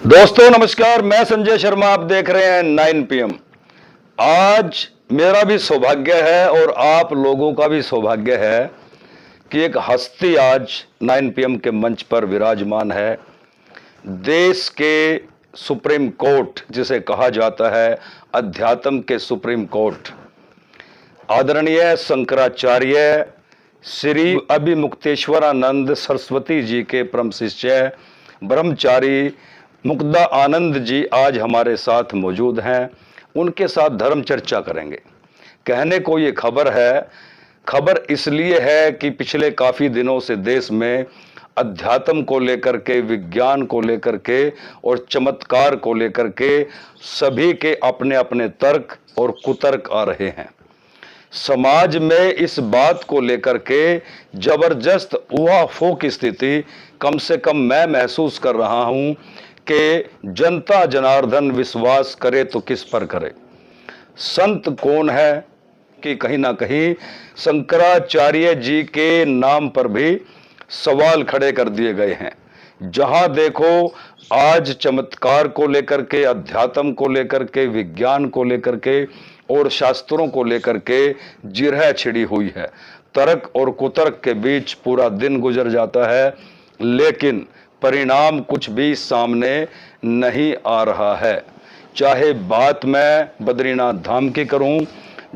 दोस्तों नमस्कार, मैं संजय शर्मा। आप देख रहे हैं 9 PM। आज मेरा भी सौभाग्य है और आप लोगों का भी सौभाग्य है कि एक हस्ती आज 9 PM के मंच पर विराजमान है। देश के सुप्रीम कोर्ट जिसे कहा जाता है, अध्यात्म के सुप्रीम कोर्ट, आदरणीय शंकराचार्य श्री अभिमुक्तेश्वरानंद सरस्वती जी के परम शिष्य ब्रह्मचारी मुक्ता आनंद जी आज हमारे साथ मौजूद हैं। उनके साथ धर्म चर्चा करेंगे। कहने को ये खबर है, खबर इसलिए है कि पिछले काफ़ी दिनों से देश में अध्यात्म को लेकर के, विज्ञान को लेकर के और चमत्कार को लेकर के सभी के अपने अपने तर्क और कुतर्क आ रहे हैं। समाज में इस बात को लेकर के जबरदस्त उहापोह की स्थिति कम से कम मैं महसूस कर रहा हूं कि जनता जनार्दन विश्वास करे तो किस पर करे। संत कौन है कि कहीं ना कहीं शंकराचार्य जी के नाम पर भी सवाल खड़े कर दिए गए हैं। जहां देखो आज चमत्कार को लेकर के, अध्यात्म को लेकर के, विज्ञान को लेकर के और शास्त्रों को लेकर के जिरह छिड़ी हुई है। तर्क और कुतर्क के बीच पूरा दिन गुजर जाता है, लेकिन परिणाम कुछ भी सामने नहीं आ रहा है। चाहे बात मैं बद्रीनाथ धाम की करूं,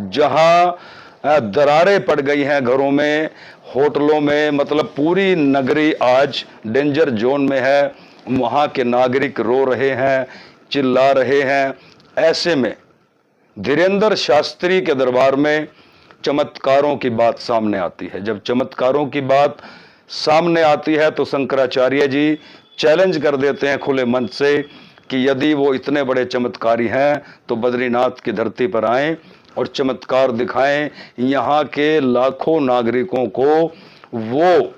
जहां दरारें पड़ गई हैं घरों में, होटलों में, मतलब पूरी नगरी आज डेंजर जोन में है। वहां के नागरिक रो रहे हैं, चिल्ला रहे हैं। ऐसे में धीरेन्द्र शास्त्री के दरबार में चमत्कारों की बात सामने आती है। जब चमत्कारों की बात सामने आती है तो शंकराचार्य जी चैलेंज कर देते हैं खुले मंच से कि यदि वो इतने बड़े चमत्कारी हैं तो बद्रीनाथ की धरती पर आएं और चमत्कार दिखाएं। यहाँ के लाखों नागरिकों को वो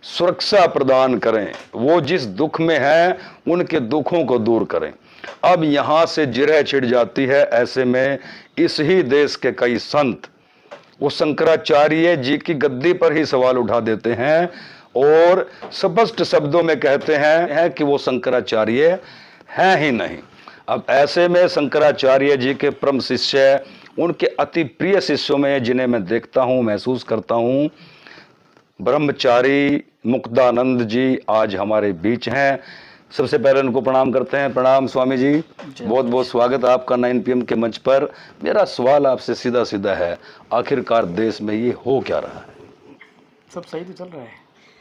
सुरक्षा प्रदान करें, वो जिस दुख में हैं उनके दुखों को दूर करें। अब यहाँ से जिरह छिड़ जाती है। ऐसे में इस ही देश के कई संत वो शंकराचार्य जी की गद्दी पर ही सवाल उठा देते हैं और स्पष्ट शब्दों में कहते हैं कि वो शंकराचार्य हैं ही नहीं। अब ऐसे में शंकराचार्य जी के परम शिष्य, उनके अति प्रिय शिष्यों में जिन्हें मैं देखता हूं, महसूस करता हूं, ब्रह्मचारी मुक्तानंद जी आज हमारे बीच हैं। सबसे पहले उनको प्रणाम करते हैं। प्रणाम स्वामी जी, बहुत बहुत स्वागत आपका 9 PM के मंच पर। मेरा सवाल आपसे सीधा सीधा है, आखिरकार देश में ये हो क्या रहा है? सब सही तो चल रहा है।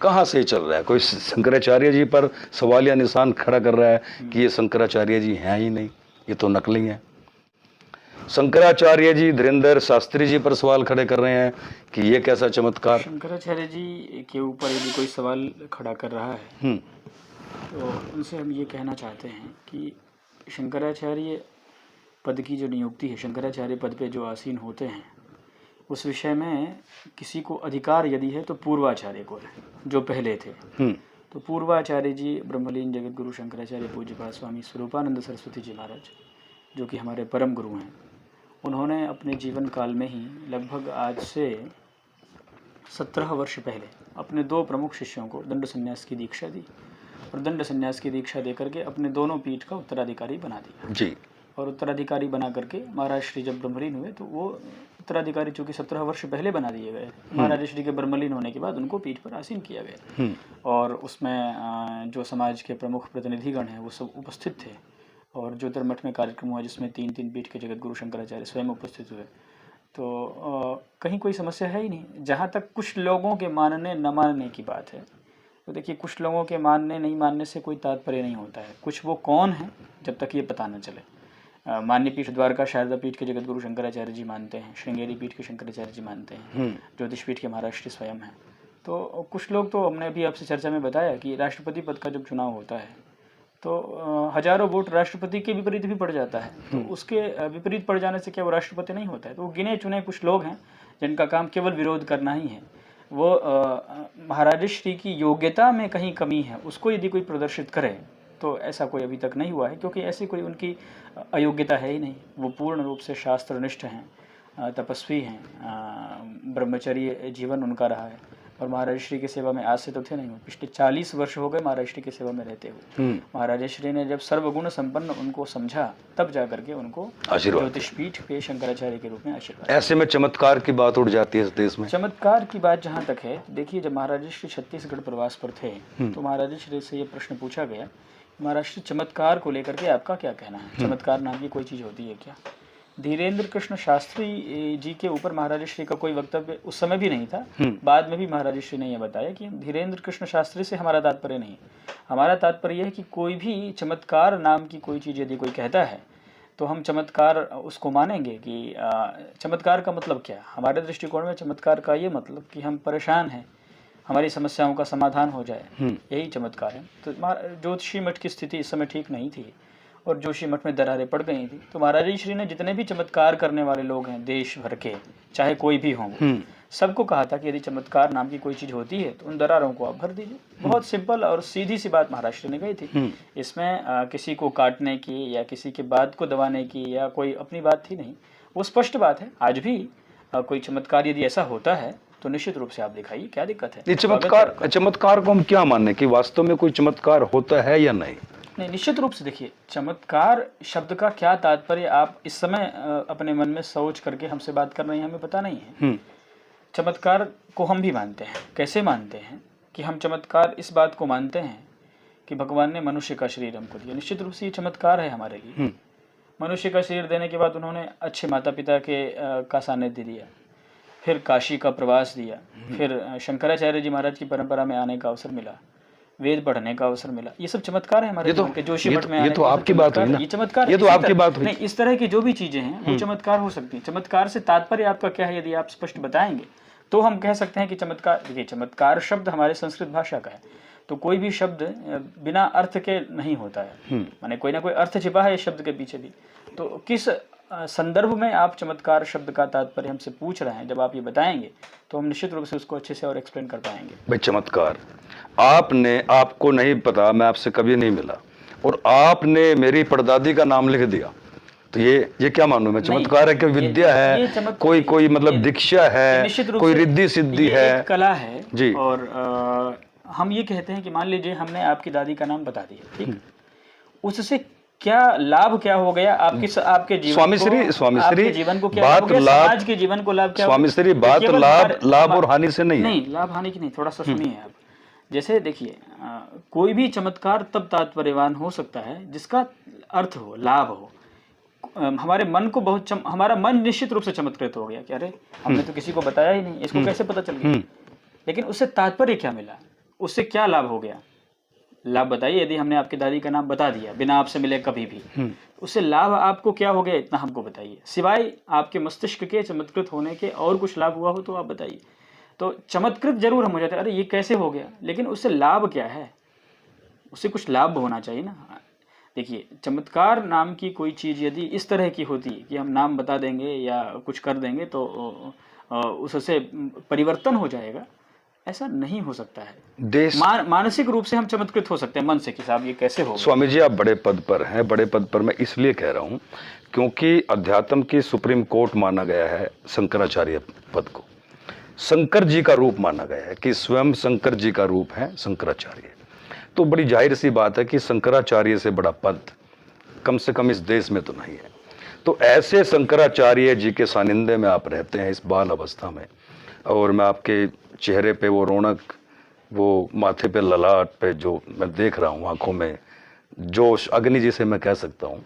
कहाँ से चल रहा है? कोई शंकराचार्य जी पर सवालिया निशान खड़ा कर रहा है कि ये शंकराचार्य जी हैं ही नहीं, ये तो नकली हैं। शंकराचार्य जी धीरेन्द्र शास्त्री जी पर सवाल खड़े कर रहे हैं कि ये कैसा चमत्कार। शंकराचार्य जी के ऊपर यदि कोई सवाल खड़ा कर रहा है तो उनसे हम ये कहना चाहते हैं कि शंकराचार्य पद की जो नियुक्ति है, शंकराचार्य पद पे जो आसीन होते हैं, उस विषय में किसी को अधिकार यदि है तो पूर्वाचार्य को है, जो पहले थे। तो पूर्वाचार्य जी ब्रह्मलीन जगत गुरु शंकराचार्य पूज्यपाद स्वामी स्वरूपानंद सरस्वती जी महाराज, जो कि हमारे परम गुरु हैं, उन्होंने अपने जीवन काल में ही लगभग आज से 17 वर्ष पहले अपने 2 प्रमुख शिष्यों को दंड संन्यास की दीक्षा दी और दंड संन्यास की दीक्षा देकर के अपने दोनों पीठ का उत्तराधिकारी बना दिया जी। और उत्तराधिकारी बना करके महाराज श्री जब ब्रह्मलीन हुए तो वो उत्तराधिकारी चूँकि 17 वर्ष पहले बना दिए गए, महाराज श्री के ब्रह्मलीन होने के बाद उनको पीठ पर आसीन किया गया। और उसमें जो समाज के प्रमुख प्रतिनिधिगण हैं वो सब उपस्थित थे और ज्योतिर्मठ में कार्यक्रम हुआ जिसमें 3 पीठ के जगत गुरु शंकराचार्य स्वयं उपस्थित हुए। तो कहीं कोई समस्या है ही नहीं। जहाँ तक कुछ लोगों के मानने न मानने की बात है, तो देखिए, कुछ लोगों के मानने नहीं मानने से कोई तात्पर्य नहीं होता है। कुछ वो कौन है जब तक ये पता न चले। मान्य पीठ द्वारका शारदा पीठ के जगत गुरु शंकराचार्य जी मानते हैं, श्रृंगेरी पीठ के शंकराचार्य जी मानते हैं, ज्योतिष पीठ के महाराज श्री स्वयं हैं। तो कुछ लोग, तो हमने अभी आपसे चर्चा में बताया कि राष्ट्रपति पद का जब चुनाव होता है तो हजारों वोट राष्ट्रपति के विपरीत भी पड़ जाता है। तो उसके विपरीत पड़ जाने से क्या वो राष्ट्रपति नहीं होता है? तो वो गिने चुने कुछ लोग हैं जिनका काम केवल विरोध करना ही है। वो महाराज श्री की योग्यता में कहीं कमी है, उसको यदि कोई प्रदर्शित करे तो ऐसा कोई अभी तक नहीं हुआ है, क्योंकि ऐसी कोई उनकी अयोग्यता है ही नहीं। वो पूर्ण रूप से शास्त्रनिष्ठ हैं, तपस्वी हैं, ब्रह्मचर्य जीवन उनका रहा है, और महाराज श्री की सेवा में आज से तो थे नहीं, पिछले 40 वर्ष हो गए महाराज श्री की सेवा में रहते हुए। महाराज श्री ने जब सर्वगुण संपन्न उनको समझा, तब जा करके उनको आशीर्वाद ज्योतिषपीठ पे शंकराचार्य के रूप में आशीर्वाद। ऐसे में चमत्कार की बात उठ जाती है इस देश में। चमत्कार की बात जहाँ तक है, देखिए जब महाराज श्री छत्तीसगढ़ प्रवास पर थे तो महाराज श्री से ये प्रश्न पूछा गया, महाराज श्री चमत्कार को लेकर के आपका क्या कहना है, चमत्कार नाम की कोई चीज़ होती है क्या? धीरेन्द्र कृष्ण शास्त्री जी के ऊपर महाराज श्री का कोई वक्तव्य उस समय भी नहीं था, बाद में भी महाराज श्री ने यह बताया कि धीरेन्द्र कृष्ण शास्त्री से हमारा तात्पर्य नहीं, हमारा तात्पर्य यह है कि कोई भी चमत्कार नाम की कोई चीज़ यदि कोई कहता है तो हम चमत्कार उसको मानेंगे कि चमत्कार का मतलब क्या है? हमारे दृष्टिकोण में चमत्कार का ये मतलब कि हम परेशान हैं, हमारी समस्याओं का समाधान हो जाए, यही चमत्कार है। तो ज्योतिषी मठ की स्थिति इस समय ठीक नहीं थी और जोशी मठ में दरारें पड़ गई थी, तो महाराज श्री ने जितने भी चमत्कार करने वाले लोग हैं देश भर के, चाहे कोई भी हों, सबको कहा था कि यदि चमत्कार नाम की कोई चीज़ होती है तो उन दरारों को आप भर दीजिए। बहुत सिंपल और सीधी सी बात महाराज श्री ने कही थी। इसमें किसी को काटने की या किसी के बात को दबाने की या कोई अपनी बात थी नहीं, वो स्पष्ट बात है। आज भी कोई चमत्कार यदि ऐसा होता है तो निश्चित रूप से आप दिखाइए, क्या दिक्कत है? ये चमत्कार को हम क्या मानने कि वास्तव में कोई चमत्कार होता है या नहीं? नहीं, निश्चित रूप से देखिए, चमत्कार शब्द का क्या तात्पर्य आप इस समय अपने मन में सोच करके हमसे बात कर रहे हैं, हमें पता नहीं है। चमत्कार को हम भी मानते हैं। कैसे मानते हैं कि हम चमत्कार इस बात को मानते हैं कि भगवान ने मनुष्य का शरीर हमको दिया, निश्चित रूप से ये चमत्कार है हमारे लिए। मनुष्य का शरीर देने के बाद उन्होंने अच्छे माता पिता के का सानिध्य दिया, फिर काशी का प्रवास दिया, फिर शंकराचार्य जी महाराज की परंपरा में आने का अवसर मिला, वेद पढ़ने का अवसर मिला। ये सब चमत्कार है हमारे जीवन के। जोशी मठ में ये तो आपकी बात हुई ना, ये चमत्कार, ये तो आपकी बात हुई। नहीं, इस तरह की जो भी चीजें हैं वो चमत्कार हो सकती हैं। चमत्कार से तात्पर्य आपका क्या है, यदि आप स्पष्ट बताएंगे तो हम कह सकते हैं कि चमत्कार। देखिए, चमत्कार शब्द हमारे संस्कृत भाषा का है, तो कोई भी शब्द बिना अर्थ के नहीं होता है, माने कोई ना कोई अर्थ छिपा है इस शब्द के पीछे भी। तो किस संदर्भ में आप चमत्कार शब्द का तात्पर्य हमसे पूछ रहे हैं, जब आप ये बताएंगे तो हम निश्चित रूप से उसको अच्छे से और एक्सप्लेन कर पाएंगे। भाई, चमत्कार आपको नहीं पता, मैं आपसे कभी नहीं मिला और आपने मेरी परदादी का नाम लिख दिया, तो ये क्या मानूं मैं? चमत्कार है कि विद्या है, कोई मतलब दीक्षा है, कोई रिद्धि सिद्धि है, कला है जी। और हम ये कहते हैं कि मान लीजिए हमने आपकी दादी का नाम बता दिया, ठीक, उससे क्या लाभ क्या हो गया आपके जीवन स्वामी श्री जीवन को क्या हो गया, समाज के जीवन को लाभ क्या? स्वामी श्री, बात लाभ और हानि से नहीं है। नहीं, लाभ हानि की नहीं, थोड़ा सा सुनिए आप। जैसे देखिए, कोई भी चमत्कार तब तात्पर्यवान हो सकता है जिसका अर्थ हो, लाभ हो। हमारे मन को हमारा मन निश्चित रूप से चमत्कृत हो गया कि अरे हमने तो किसी को बताया ही नहीं, इसको कैसे पता चल गया? लेकिन उससे तात्पर्य क्या मिला, उससे क्या लाभ हो गया? लाभ बताइए। यदि हमने आपकी दादी का नाम बता दिया बिना आपसे मिले कभी भी, उससे लाभ आपको क्या हो गया, इतना हमको बताइए। सिवाय आपके मस्तिष्क के चमत्कृत होने के और कुछ लाभ हुआ हो तो आप बताइए। तो चमत्कृत जरूर हम हो जाते हैं, अरे ये कैसे हो गया, लेकिन उससे लाभ क्या है? उससे कुछ लाभ होना चाहिए ना। देखिए, चमत्कार नाम की कोई चीज़ यदि इस तरह की होती कि हम नाम बता देंगे या कुछ कर देंगे तो उससे परिवर्तन हो जाएगा, ऐसा नहीं हो सकता है। मानसिक रूप से हम चमत्कृत हो सकते हैं, मन से कि साहब ये कैसे हो। स्वामी जी, आप बड़े पद पर हैं। बड़े पद पर मैं इसलिए कह रहा हूँ क्योंकि अध्यात्म की सुप्रीम कोर्ट माना गया है शंकराचार्य पद को, शंकर जी का रूप माना गया है कि स्वयं शंकर जी का रूप है शंकराचार्य। तो बड़ी जाहिर सी बात है कि शंकराचार्य से बड़ा पद कम से कम इस देश में तो नहीं है। तो ऐसे शंकराचार्य जी के सानिध्य में आप रहते हैं इस बाल अवस्था में, और मैं आपके चेहरे पे वो रौनक, वो माथे पे ललाट पे जो मैं देख रहा हूँ, आंखों में जोश, अग्नि जिसे मैं कह सकता हूँ,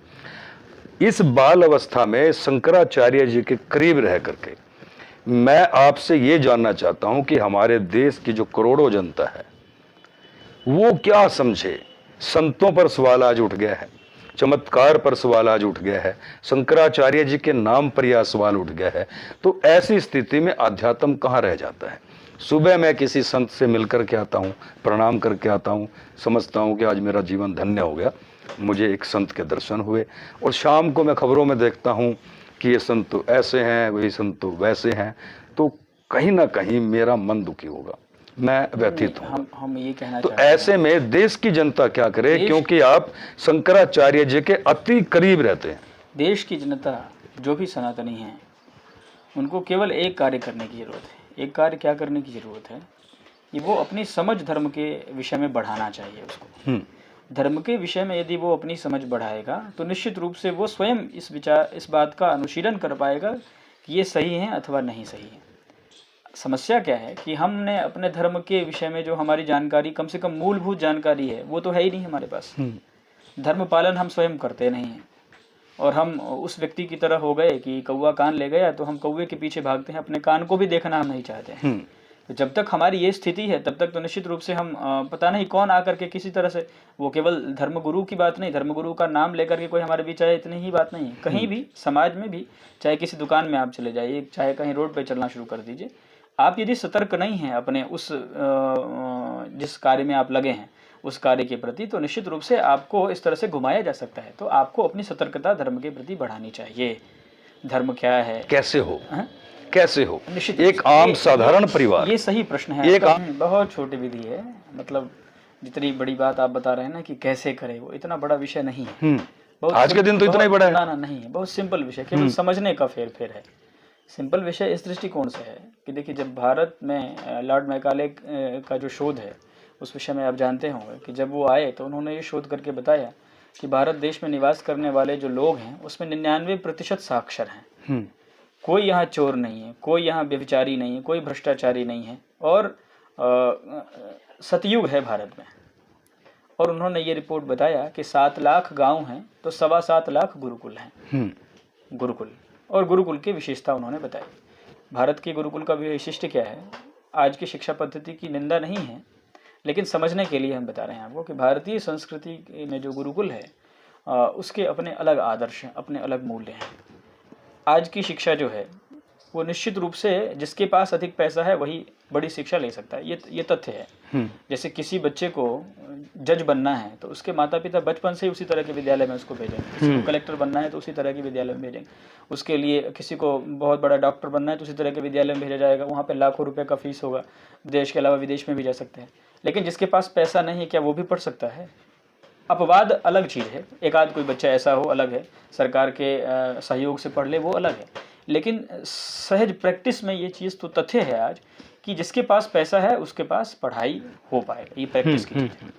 इस बाल अवस्था में शंकराचार्य जी के करीब रह करके मैं आपसे ये जानना चाहता हूँ कि हमारे देश की जो करोड़ों जनता है वो क्या समझे। संतों पर सवाल आज उठ गया है, चमत्कार पर सवाल आज उठ गया है, शंकराचार्य जी के नाम पर यह सवाल उठ गया है। तो ऐसी स्थिति में अध्यात्म कहाँ रह जाता है? सुबह मैं किसी संत से मिलकर के आता हूँ, प्रणाम करके आता हूँ, समझता हूँ कि आज मेरा जीवन धन्य हो गया, मुझे एक संत के दर्शन हुए, और शाम को मैं खबरों में देखता हूँ कि ये संत तो ऐसे हैं, वही संत तो वैसे हैं, तो कहीं ना कहीं मेरा मन दुखी होगा, मैं व्यथित हूँ। हम ये कहना तो ऐसे में देश की जनता क्या करे, क्योंकि आप शंकराचार्य जी के अति करीब रहते हैं। देश की जनता जो भी सनातनी है उनको केवल एक कार्य करने की जरूरत है। एक कार्य क्या करने की जरूरत है कि वो अपनी समझ धर्म के विषय में बढ़ाना चाहिए उसको। धर्म के विषय में यदि वो अपनी समझ बढ़ाएगा तो निश्चित रूप से वो स्वयं इस बात का अनुशीलन कर पाएगा कि ये सही है अथवा नहीं सही है। समस्या क्या है कि हमने अपने धर्म के विषय में जो हमारी जानकारी, कम से कम मूलभूत जानकारी है, वो तो है ही नहीं हमारे पास। धर्म पालन हम स्वयं करते नहीं हैं, और हम उस व्यक्ति की तरह हो गए कि कौवा कान ले गया तो हम कौवे के पीछे भागते हैं, अपने कान को भी देखना हम नहीं चाहते हैं। तो जब तक हमारी ये स्थिति है तब तक तो निश्चित रूप से हम पता नहीं कौन आकर के किसी तरह से, वो केवल धर्मगुरु की बात नहीं, धर्मगुरु का नाम लेकर के कोई हमारे बीच आए, इतनी ही बात नहीं है। कहीं भी समाज में भी, चाहे किसी दुकान में आप चले जाइए, चाहे कहीं रोड पे चलना शुरू कर दीजिए, आप यदि सतर्क नहीं हैं अपने उस जिस कार्य में आप लगे हैं उस कार्य के प्रति, तो निश्चित रूप से आपको इस तरह से घुमाया जा सकता है। तो आपको अपनी सतर्कता धर्म के प्रति बढ़ानी चाहिए। धर्म क्या है, कैसे हो, कैसे हो, निश्चित एक आम साधारण परिवार, ये सही प्रश्न है। एक बहुत छोटी विधि है, मतलब जितनी बड़ी बात आप बता रहे हैं ना कि कैसे करें, वो इतना बड़ा विषय नहीं है। आज के दिन तो इतना ही बड़ा है ना नहीं है, बहुत सिंपल विषय, केवल समझने का फेर है। सिंपल विषय इस दृष्टिकोण से है कि देखिए, जब भारत में लॉर्ड मैकाले का जो शोध है उस विषय में आप जानते होंगे कि जब वो आए तो उन्होंने ये शोध करके बताया कि भारत देश में निवास करने वाले जो लोग हैं उसमें 99% साक्षर हैं। कोई यहाँ चोर नहीं है, कोई यहाँ व्यभिचारी नहीं है, कोई भ्रष्टाचारी नहीं है, और सतयुग है भारत में। और उन्होंने ये रिपोर्ट बताया कि 7 लाख गांव हैं तो 7.25 लाख गुरुकुल हैं। गुरुकुल, और गुरुकुल की विशेषता उन्होंने बताई। भारत के गुरुकुल का विशिष्ट क्या है, आज की शिक्षा पद्धति की निंदा नहीं है, लेकिन समझने के लिए हम बता रहे हैं आपको कि भारतीय संस्कृति में जो गुरुकुल है उसके अपने अलग आदर्श हैं, अपने अलग मूल्य हैं। आज की शिक्षा जो है वो निश्चित रूप से जिसके पास अधिक पैसा है वही बड़ी शिक्षा ले सकता है, ये तथ्य है। जैसे किसी बच्चे को जज बनना है तो उसके माता पिता बचपन से ही उसी तरह के विद्यालय में उसको भेजेंगे। किसी को कलेक्टर बनना है तो उसी तरह के विद्यालय में भेजेंगे। उसके लिए किसी को बहुत बड़ा डॉक्टर बनना है तो उसी तरह के विद्यालय में भेजा जाएगा। वहाँ पे लाखों रुपए का फीस होगा, देश के अलावा विदेश में भी जा सकते हैं। लेकिन जिसके पास पैसा नहीं है, क्या वो भी पढ़ सकता है? अपवाद अलग चीज़ है, एक आध कोई बच्चा ऐसा हो अलग है, सरकार के सहयोग से पढ़ ले वो अलग है। लेकिन सहज प्रैक्टिस में ये चीज़ तो तथ्य है आज कि जिसके पास पैसा है उसके पास पढ़ाई हो पाएगा, ये प्रैक्टिस की चीज़ है।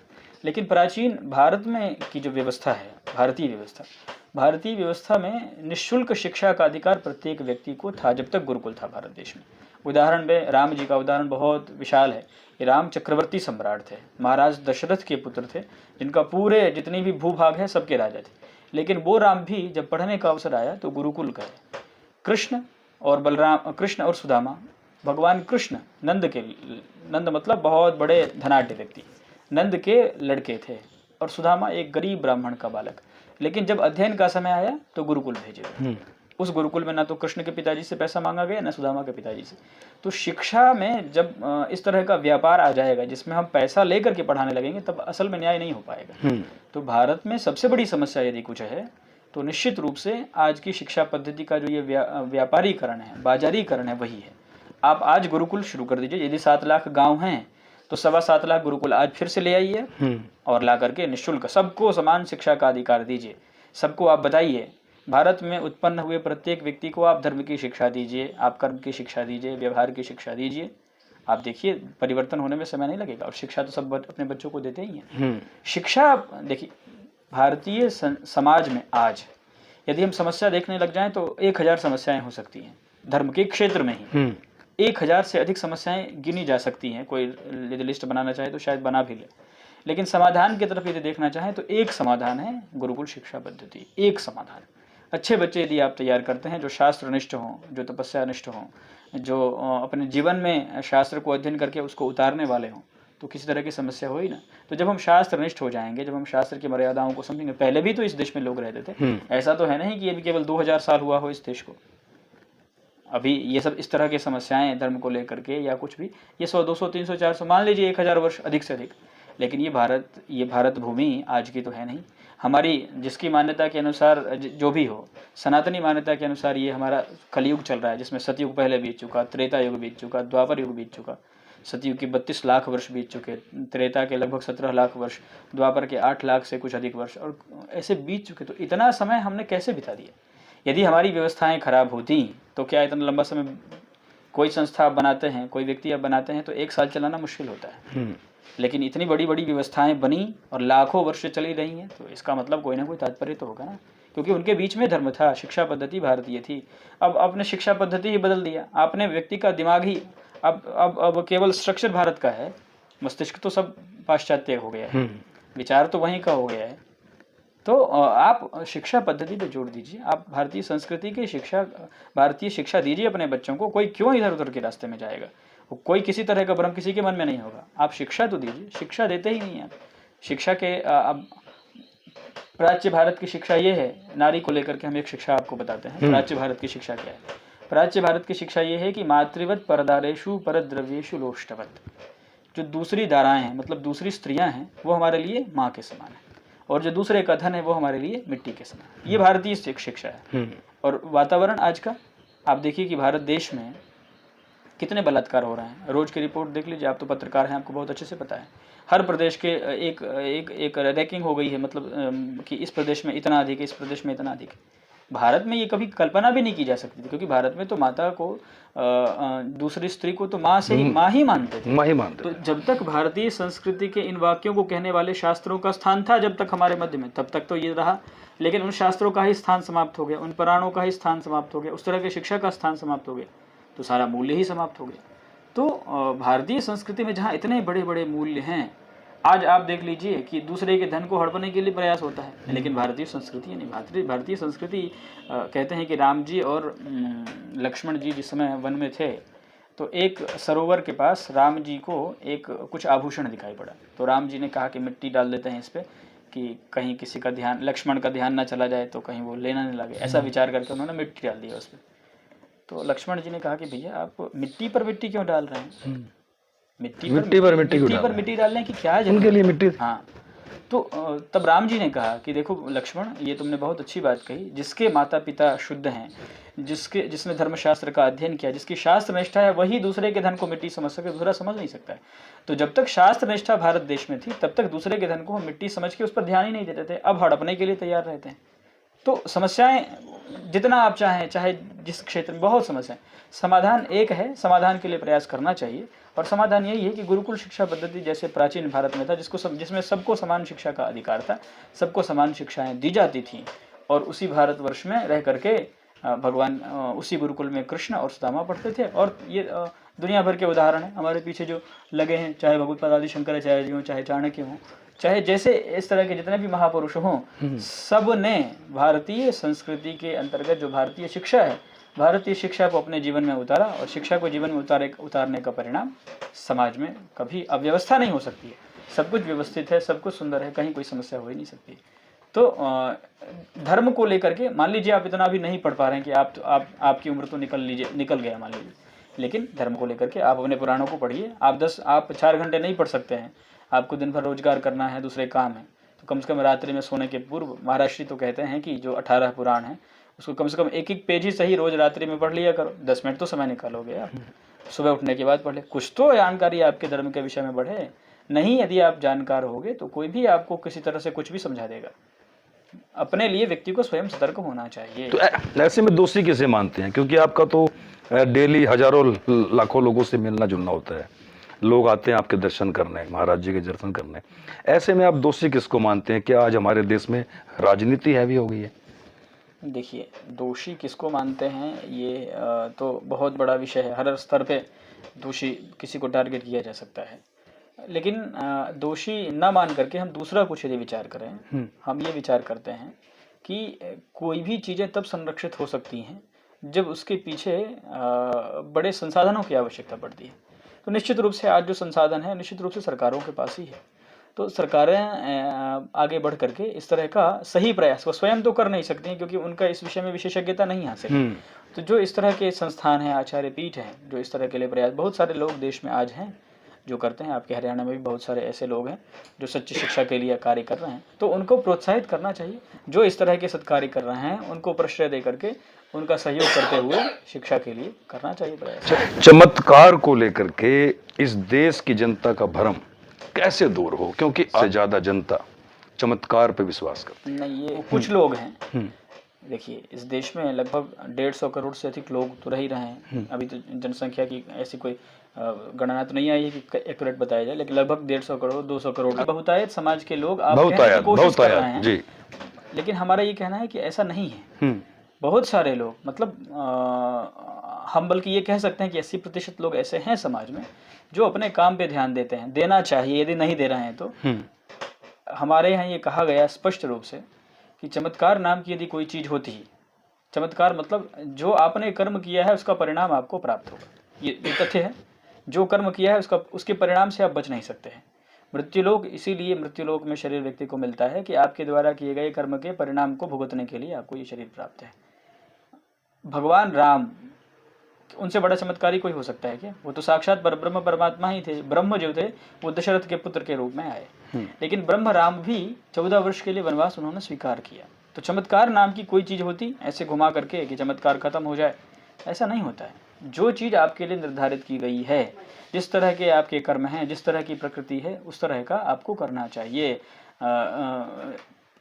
लेकिन प्राचीन भारत में की जो व्यवस्था है, भारतीय व्यवस्था में निःशुल्क शिक्षा का अधिकार प्रत्येक व्यक्ति को था जब तक गुरुकुल था भारत देश में। उदाहरण में राम जी का उदाहरण बहुत विशाल है। ये राम चक्रवर्ती सम्राट थे, महाराज दशरथ के पुत्र थे, जिनका पूरे जितनी भी भूभाग है सबके राजा थे। लेकिन वो राम भी जब पढ़ने का अवसर आया तो गुरुकुल गए। कृष्ण और सुदामा, भगवान कृष्ण नंद मतलब बहुत बड़े धनाढ्य व्यक्ति, नंद के लड़के थे, और सुदामा एक गरीब ब्राह्मण का बालक। लेकिन जब अध्ययन का समय आया तो गुरुकुल भेजे गए। उस गुरुकुल में ना तो कृष्ण के पिताजी से पैसा मांगा गया, ना सुदामा के पिताजी से। तो शिक्षा में जब इस तरह का व्यापार आ जाएगा जिसमें हम पैसा लेकर के पढ़ाने लगेंगे, तब असल में न्याय नहीं हो पाएगा। तो भारत में सबसे बड़ी समस्या यदि कुछ है तो निश्चित रूप से आज की शिक्षा पद्धति का जो ये व्यापारीकरण है, बाजारीकरण है, वही है। आप आज गुरुकुल शुरू कर दीजिए। यदि 7 लाख गाँव हैं तो 7.25 लाख गुरुकुल आज फिर से ले आइए और ला करके निःशुल्क सबको समान शिक्षा का अधिकार दीजिए। सबको आप बताइए, भारत में उत्पन्न हुए प्रत्येक व्यक्ति को आप धर्म की शिक्षा दीजिए, आप कर्म की शिक्षा दीजिए, व्यवहार की शिक्षा दीजिए। आप देखिए परिवर्तन होने में समय नहीं लगेगा। और शिक्षा तो सब अपने बच्चों को देते ही हैं। शिक्षा देखिए, भारतीय समाज में आज यदि हम समस्या देखने लग जाएं तो 1000 समस्याएं हो सकती हैं। धर्म के क्षेत्र में ही 1000 से अधिक समस्याएं गिनी जा सकती हैं। कोई यदि लिस्ट बनाना चाहे तो शायद बना भी ले। लेकिन समाधान की तरफ यदि देखना चाहें तो एक समाधान है गुरुकुल शिक्षा पद्धति। एक समाधान, अच्छे बच्चे यदि आप तैयार करते हैं जो शास्त्रनिष्ठ हों, जो तपस्यानिष्ठ हों, जो अपने जीवन में शास्त्र को अध्ययन करके उसको उतारने वाले हों, तो किसी तरह की समस्या हो ही ना। तो जब हम शास्त्रनिष्ठ हो जाएंगे, जब हम शास्त्र की मर्यादाओं को समझेंगे, पहले भी तो इस देश में लोग रहते थे, ऐसा तो है नहीं कि अभी केवल 2000 साल हुआ हो इस देश को। अभी ये सब इस तरह की समस्याएं धर्म को लेकर के या कुछ भी, ये 100, 200, 300, 400, मान लीजिए 1000 वर्ष अधिक से अधिक। लेकिन ये भारत भूमि आज की तो है नहीं। हमारी जिसकी मान्यता के अनुसार जो भी हो, सनातनी मान्यता के अनुसार ये हमारा कलयुग चल रहा है, जिसमें सतयुग पहले बीत चुका, त्रेता युग बीत चुका, द्वापर युग बीत चुका। सतयुग के 32 लाख वर्ष बीत चुके, त्रेता के लगभग 17 लाख वर्ष, द्वापर के 8 लाख से कुछ अधिक वर्ष, और ऐसे बीत चुके। तो इतना समय हमने कैसे बिता दिया? यदि हमारी व्यवस्थाएं खराब होती तो क्या इतना लंबा समय कोई संस्था आप बनाते हैं, कोई व्यक्ति आप बनाते हैं तो 1 साल चलाना मुश्किल होता है, लेकिन इतनी बड़ी बड़ी व्यवस्थाएं बनी और लाखों वर्ष चली रही हैं, तो इसका मतलब कोई ना कोई तात्पर्य तो होगा ना, क्योंकि उनके बीच में धर्म था, शिक्षा पद्धति भारतीय थी। अब आपने शिक्षा पद्धति ही बदल दिया, आपने व्यक्ति का दिमाग ही अब केवल स्ट्रक्चर भारत का है, मस्तिष्क तो सब पाश्चात्य हो गया है, विचार तो वहीं का हो गया है। तो आप शिक्षा पद्धति पे जोड़ दीजिए, आप भारतीय संस्कृति की शिक्षा, भारतीय शिक्षा दीजिए अपने बच्चों को। कोई क्यों इधर उधर के रास्ते में जाएगा, कोई किसी तरह का भ्रम किसी के मन में नहीं होगा। आप शिक्षा तो दीजिए, शिक्षा देते ही नहीं है। शिक्षा के अब प्राच्य भारत की शिक्षा ये है, नारी को लेकर के हम एक शिक्षा आपको बताते हैं। प्राच्य भारत की शिक्षा क्या है? प्राच्य भारत की शिक्षा ये है कि मातृवत परदारेषु परद्रव्येषु लोष्टवत, जो दूसरी धाराएं हैं, मतलब दूसरी स्त्रियां हैं, वो हमारे लिए माँ के समान है, और जो दूसरे का धन है वो हमारे लिए मिट्टी के समान। ये भारतीय शिक्षा है। और वातावरण आज का आप देखिए कि भारत देश में कितने बलात्कार हो रहे हैं, रोज की रिपोर्ट देख लीजिए। आप तो पत्रकार हैं, आपको बहुत अच्छे से पता है। हर प्रदेश के एक रैंकिंग हो गई है, मतलब कि इस प्रदेश में इतना अधिक है, इस प्रदेश में इतना अधिक है। भारत में ये कभी कल्पना भी नहीं की जा सकती थी, क्योंकि भारत में तो माता को दूसरी स्त्री को तो माँ से ही माँ ही मानते थे, माँ ही मानते। तो जब तक भारतीय संस्कृति के इन वाक्यों को कहने वाले शास्त्रों का स्थान था जब तक हमारे मध्य में, तब तक तो ये रहा। लेकिन उन शास्त्रों का ही स्थान समाप्त हो गया, उन पुराणों का ही स्थान समाप्त हो गया, उस तरह की शिक्षा का स्थान समाप्त हो गया, तो सारा मूल्य ही समाप्त हो गया। तो भारतीय संस्कृति में जहाँ इतने बड़े बड़े मूल्य हैं, आज आप देख लीजिए कि दूसरे के धन को हड़पने के लिए प्रयास होता है, लेकिन भारतीय संस्कृति नहीं। भारतीय संस्कृति कहते हैं कि राम जी और लक्ष्मण जी जिस समय वन में थे, तो एक सरोवर के पास राम जी को एक कुछ आभूषण दिखाई पड़ा, तो राम जी ने कहा कि मिट्टी डाल देते हैं इस पे, कि कहीं किसी का ध्यान, लक्ष्मण का ध्यान ना चला जाए, तो कहीं वो लेना नहीं लगे, ऐसा विचार करके उन्होंने मिट्टी डाल दिया उस पर। तो लक्ष्मण जी ने कहा कि भैया आप मिट्टी पर मिट्टी क्यों डाल रहे हैं, मिट्टी पर मिट्टी डालने की क्या जरूरत, उनके लिए मिट्टी। हाँ, तो तब राम जी ने कहा कि देखो लक्ष्मण, ये तुमने बहुत अच्छी बात कही, जिसके माता पिता शुद्ध हैं, जिसने धर्मशास्त्र का अध्ययन किया, जिसकी शास्त्र निष्ठा है, वही दूसरे के धन को मिट्टी समझ सके, दूसरा समझ नहीं सकता है। तो जब तक शास्त्र निष्ठा भारत देश में थी, तब तक दूसरे के धन को हम मिट्टी समझ के उस पर ध्यान ही नहीं देते थे। अब हड़पने के लिए तैयार रहते हैं। तो समस्याएं जितना आप चाहें, चाहे जिस क्षेत्र में, बहुत समस्या, समाधान एक है, समाधान के लिए प्रयास करना चाहिए। और समाधान यही है कि गुरुकुल शिक्षा पद्धति जैसे प्राचीन भारत में था, जिसमें सबको समान शिक्षा का अधिकार था, सबको समान शिक्षाएं दी जाती थी, और उसी भारतवर्ष में रह करके भगवान उसी गुरुकुल में कृष्ण और सुदामा पढ़ते थे। और ये दुनिया भर के उदाहरण हैं हमारे पीछे जो लगे हैं, चाहे भगवत्पाद आदि शंकराचार्य जी हों, चाहे चाणक्य हों, चाहे जैसे इस तरह के जितने भी महापुरुष हों, सब ने भारतीय संस्कृति के अंतर्गत जो भारतीय शिक्षा है, भारतीय शिक्षा को अपने जीवन में उतारा, और शिक्षा को जीवन में उतारने का परिणाम समाज में कभी अव्यवस्था नहीं हो सकती है। सब कुछ व्यवस्थित है, सब कुछ सुंदर है, कहीं कोई समस्या हो ही नहीं सकती। तो धर्म को लेकर के मान लीजिए आप इतना भी नहीं पढ़ पा रहे हैं कि आपकी उम्र तो निकल गया मान लीजिए, लेकिन धर्म को लेकर के आप अपने पुराणों को पढ़िए। आप 4 घंटे नहीं पढ़ सकते हैं, आपको दिन भर रोजगार करना है, दूसरे काम है, तो कम से कम रात्रि में सोने के पूर्व महाराष्ट्री तो कहते हैं कि जो 18 पुराण है उसको कम से कम एक पेज ही सही रोज रात्रि में पढ़ लिया करो। 10 मिनट तो समय निकालोगे आप, सुबह उठने के बाद पढ़ ले, कुछ तो जानकारी आपके धर्म के विषय में बढ़े। नहीं, यदि आप जानकार होगे तो कोई भी आपको किसी तरह से कुछ भी समझा देगा। अपने लिए व्यक्ति को स्वयं सतर्क होना चाहिए। तो ऐसे में दोषी किसे मानते हैं? क्योंकि आपका तो डेली हजारों लाखों लोगों से मिलना जुलना होता है, लोग आते हैं आपके दर्शन करने, महाराज जी के दर्शन करने। ऐसे में आप दोषी किसको मानते हैं? क्या आज हमारे देश में राजनीति हैवी हो गई है? देखिए, दोषी किसको मानते हैं ये तो बहुत बड़ा विषय है। हर स्तर पे दोषी किसी को टारगेट किया जा सकता है, लेकिन दोषी न मान करके हम दूसरा कुछ यदि विचार करें, हम ये विचार करते हैं कि कोई भी चीज़ें तब संरक्षित हो सकती हैं जब उसके पीछे बड़े संसाधनों की आवश्यकता पड़ती है। तो निश्चित रूप से आज जो संसाधन है निश्चित रूप से सरकारों के पास ही है। तो सरकारें आगे बढ़ करके इस तरह का सही प्रयास, वो स्वयं तो कर नहीं सकती हैं क्योंकि उनका इस विषय में विशेषज्ञता नहीं हासिल। तो जो इस तरह के संस्थान हैं, आचार्य पीठ हैं, जो इस तरह के लिए प्रयास, बहुत सारे लोग देश में आज हैं जो करते हैं। आपके हरियाणा में भी बहुत सारे ऐसे लोग हैं जो सच्ची शिक्षा के लिए कार्य कर रहे हैं, तो उनको प्रोत्साहित करना चाहिए। जो इस तरह के सत्कार्य कर रहे हैं उनको प्रश्रय दे करके उनका सहयोग करते हुए शिक्षा के लिए करना चाहिए प्रयास। चमत्कार को लेकर के इस देश की जनता का भ्रम कैसे दूर हो? क्योंकि ज्यादा जनता चमत्कार पे विश्वास करती है। नहीं, ये कुछ लोग हैं देखिए इस देश में लगभग 150 करोड़ से अधिक लोग तो रह ही रहे हैं। अभी तो जनसंख्या की ऐसी कोई गणना तो नहीं आई है कि एक्यूरेट बताया जाए, लेकिन लगभग 150 करोड़ 200 करोड़ बहुतायत समाज के लोग आप कहने की कोशिश कर रहे हैं जी। लेकिन हमारा ये कहना है कि ऐसा नहीं है। बहुत सारे लोग मतलब हम बल्कि ये कह सकते हैं कि 80% लोग ऐसे हैं समाज में जो अपने काम पे ध्यान देते हैं, देना चाहिए, यदि नहीं दे रहे हैं तो। हमारे यहाँ ये कहा गया स्पष्ट रूप से कि चमत्कार नाम की यदि कोई चीज़ होती है, चमत्कार मतलब जो आपने कर्म किया है उसका परिणाम आपको प्राप्त होगा, ये तथ्य है। जो कर्म किया है उसके परिणाम से आप बच नहीं सकते हैं। मृत्युलोक, इसीलिए मृत्युलोक में शरीर व्यक्ति को मिलता है कि आपके द्वारा किए गए कर्म के परिणाम को भुगतने के लिए आपको ये शरीर प्राप्त है। भगवान राम, उनसे बड़ा चमत्कारी कोई हो सकता है क्या? वो तो साक्षात परब्रह्म परमात्मा ही थे। ब्रह्म जो थे वो दशरथ के पुत्र के रूप में आए, लेकिन ब्रह्म राम भी 14 वर्ष के लिए वनवास उन्होंने स्वीकार किया। तो चमत्कार नाम की कोई चीज़ होती ऐसे घुमा करके कि चमत्कार खत्म हो जाए, ऐसा नहीं होता है। जो चीज़ आपके लिए निर्धारित की गई है, जिस तरह के आपके कर्म हैं, जिस तरह की प्रकृति है, उस तरह का आपको करना चाहिए।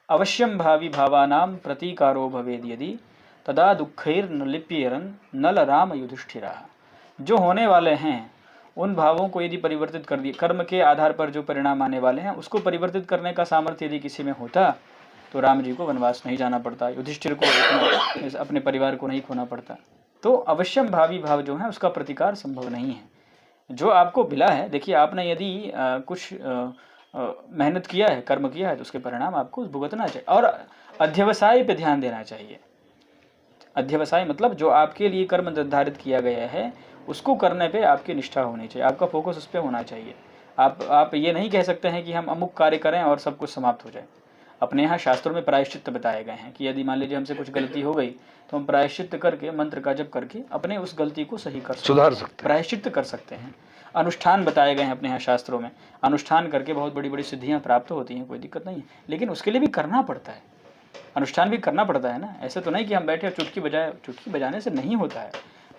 अवश्यम भावी भावानाम प्रतीकारो भवेद यदि तदा दुखैर न लिप्यरन नल राम युधिष्ठिरा। जो होने वाले हैं उन भावों को यदि परिवर्तित कर दिए, कर्म के आधार पर जो परिणाम आने वाले हैं उसको परिवर्तित करने का सामर्थ्य यदि किसी में होता तो राम जी को वनवास नहीं जाना पड़ता, युधिष्ठिर को अपने परिवार को नहीं खोना पड़ता। तो अवश्यम भावी भाव जो है उसका प्रतिकार संभव नहीं है। जो आपको मिला है, देखिए आपने यदि कुछ मेहनत किया है, कर्म किया है, तो उसके परिणाम आपको भुगतना चाहिए। और अध्यवसाय पे ध्यान देना चाहिए। अध्यवसाय मतलब जो आपके लिए कर्म निर्धारित किया गया है उसको करने पे आपकी निष्ठा होनी चाहिए, आपका फोकस उस पर होना चाहिए। आप ये नहीं कह सकते हैं कि हम अमुक कार्य करें और सब कुछ समाप्त हो जाए। अपने यहाँ शास्त्रों में प्रायश्चित बताए गए हैं कि यदि मान लीजिए हमसे कुछ गलती हो गई तो हम प्रायश्चित करके, मंत्र का जप करके अपने उस गलती को सही कर सुधार सकते हैं, प्रायश्चित कर सकते हैं। अनुष्ठान बताए गए हैं अपने यहाँ शास्त्रों में, अनुष्ठान करके बहुत बड़ी बड़ी सिद्धियाँ प्राप्त होती हैं, कोई दिक्कत नहीं है। लेकिन उसके लिए भी करना पड़ता है, अनुष्ठान भी करना पड़ता है ना। ऐसे तो नहीं कि हम बैठे चुटकी बजाने से नहीं होता है।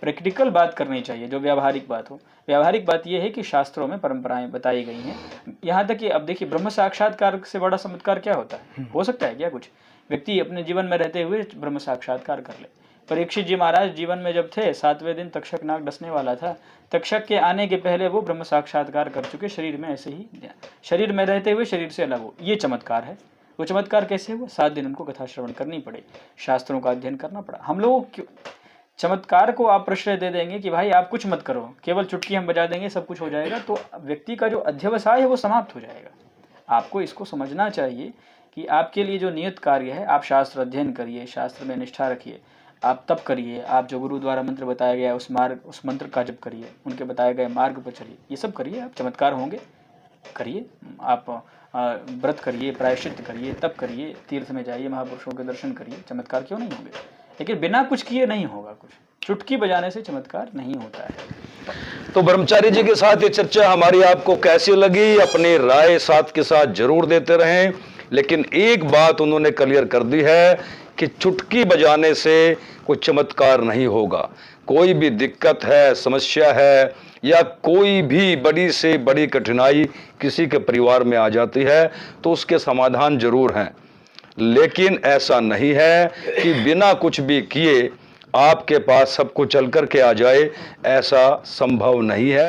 प्रैक्टिकल बात करनी चाहिए, जो व्यावहारिक बात हो। व्यावहारिक बात यह है कि शास्त्रों में परंपराएं बताई गई हैं। यहाँ तक कि अब देखिए, ब्रह्म साक्षात्कार से बड़ा चमत्कार क्या होता है? हो सकता है क्या कुछ? व्यक्ति अपने जीवन में रहते हुए ब्रह्म साक्षात्कार कर ले। परीक्षित जी महाराज जीवन में जब थे, 7वें दिन तक्षक नाग डसने वाला था, तक्षक के आने के पहले वो ब्रह्म साक्षात्कार कर चुके, शरीर में ऐसे ही, शरीर में रहते हुए शरीर से अलग हो। ये चमत्कार है। वो चमत्कार कैसे हुआ? 7 दिन उनको कथा श्रवण करनी पड़े, शास्त्रों का अध्ययन करना पड़ा। हम लोग चमत्कार को आप प्रश्रय दे देंगे कि भाई आप कुछ मत करो, केवल चुटकी हम बजा देंगे सब कुछ हो जाएगा, तो व्यक्ति का जो अध्यवसाय है वो समाप्त हो जाएगा। आपको इसको समझना चाहिए कि आपके लिए जो नियत कार्य है, आप शास्त्र अध्ययन करिए, शास्त्र में निष्ठा रखिए, आप तप करिए, आप जो गुरु द्वारा मंत्र बताया गया उस मंत्र का जप करिए, उनके बताए गए मार्ग पर चलिए, ये सब करिए, आप चमत्कार होंगे। करिए, आप व्रत करिए, प्रायश्चित करिए, तप करिए, तीर्थ में जाइए, महापुरुषों के दर्शन करिए, चमत्कार क्यों नहीं होंगे? लेकिन बिना कुछ किए नहीं होगा कुछ। चुटकी बजाने से चमत्कार नहीं होता है। तो ब्रह्मचारी जी के साथ ये चर्चा हमारी आपको कैसी लगी? अपनी राय साथ के साथ जरूर देते रहें। लेकिन एक बात उन्होंने क्लियर कर दी है कि चुटकी बजाने से कोई चमत्कार नहीं होगा। कोई भी दिक्कत है, समस्या है, या कोई भी बड़ी से बड़ी कठिनाई किसी के परिवार में आ जाती है तो उसके समाधान जरूर हैं। लेकिन ऐसा नहीं है कि बिना कुछ भी किए आपके पास सब कुछ चल कर के आ जाए, ऐसा संभव नहीं है।